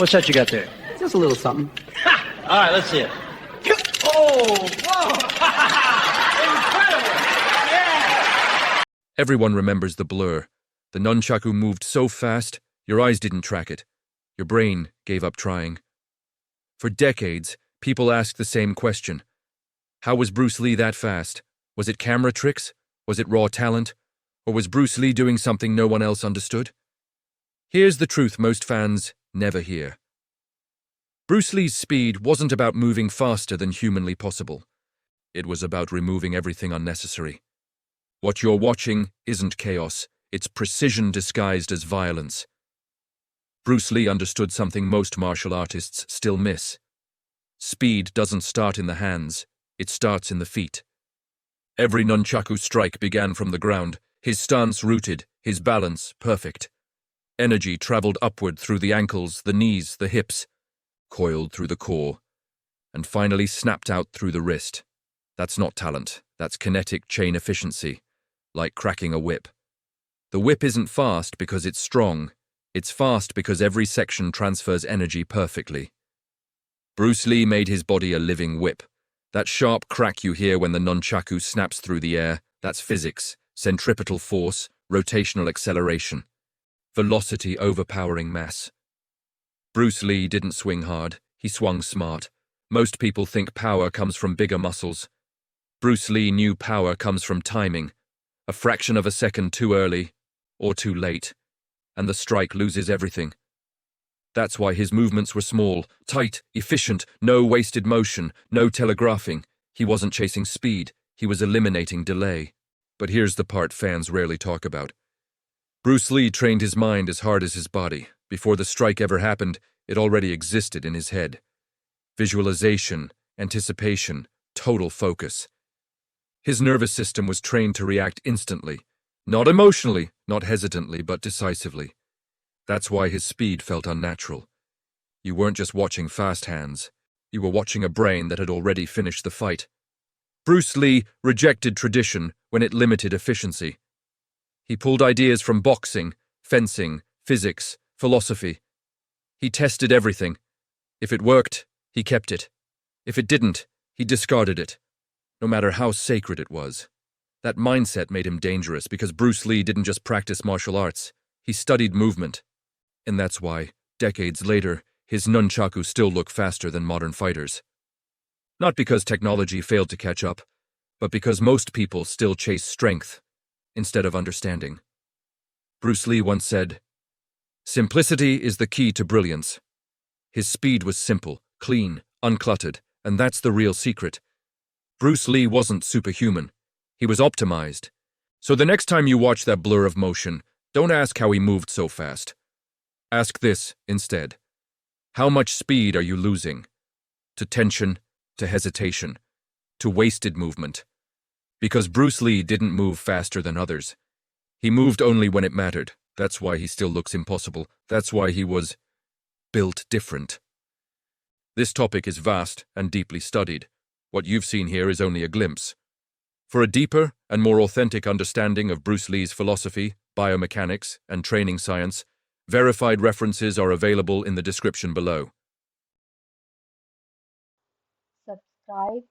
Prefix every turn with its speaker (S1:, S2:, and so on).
S1: What's that you got there?
S2: Just a little something.
S1: Ha! All right, let's see it. Oh, whoa! Incredible! Yeah!
S3: Everyone remembers the blur. The nunchaku moved so fast, your eyes didn't track it. Your brain gave up trying. For decades, people asked the same question. How was Bruce Lee that fast? Was it camera tricks? Was it raw talent? Or was Bruce Lee doing something no one else understood? Here's the truth most fans never hear. Bruce Lee's speed wasn't about moving faster than humanly possible. It was about removing everything unnecessary. What you're watching isn't chaos, it's precision disguised as violence. Bruce Lee understood something most martial artists still miss. Speed doesn't start in the hands, it starts in the feet. Every nunchaku strike began from the ground, his stance rooted, his balance perfect. Energy traveled upward through the ankles, the knees, the hips, coiled through the core, and finally snapped out through the wrist. That's not talent, that's kinetic chain efficiency, like cracking a whip. The whip isn't fast because it's strong, it's fast because every section transfers energy perfectly. Bruce Lee made his body a living whip. That sharp crack you hear when the nunchaku snaps through the air, that's physics, centripetal force, rotational acceleration. Velocity overpowering mass. Bruce Lee didn't swing hard, he swung smart. Most people think power comes from bigger muscles. Bruce Lee knew power comes from timing. A fraction of a second too early, or too late, and the strike loses everything. That's why his movements were small, tight, efficient, no wasted motion, no telegraphing. He wasn't chasing speed, he was eliminating delay. But here's the part fans rarely talk about. Bruce Lee trained his mind as hard as his body. Before the strike ever happened, it already existed in his head. Visualization, anticipation, total focus. His nervous system was trained to react instantly, not emotionally, not hesitantly, but decisively. That's why his speed felt unnatural. You weren't just watching fast hands, you were watching a brain that had already finished the fight. Bruce Lee rejected tradition when it limited efficiency. He pulled ideas from boxing, fencing, physics, philosophy. He tested everything. If it worked, he kept it. If it didn't, he discarded it, no matter how sacred it was. That mindset made him dangerous because Bruce Lee didn't just practice martial arts, he studied movement. And that's why, decades later, his nunchaku still look faster than modern fighters. Not because technology failed to catch up, but because most people still chase strength instead of understanding. Bruce Lee once said, "Simplicity is the key to brilliance." His speed was simple, clean, uncluttered, and that's the real secret. Bruce Lee wasn't superhuman. He was optimized. So the next time you watch that blur of motion, don't ask how he moved so fast. Ask this instead. How much speed are you losing? To tension, to hesitation, to wasted movement. Because Bruce Lee didn't move faster than others. He moved only when it mattered. That's why he still looks impossible. That's why he was built different. This topic is vast and deeply studied. What you've seen here is only a glimpse. For a deeper and more authentic understanding of Bruce Lee's philosophy, biomechanics, and training science, verified references are available in the description below.
S4: Subscribe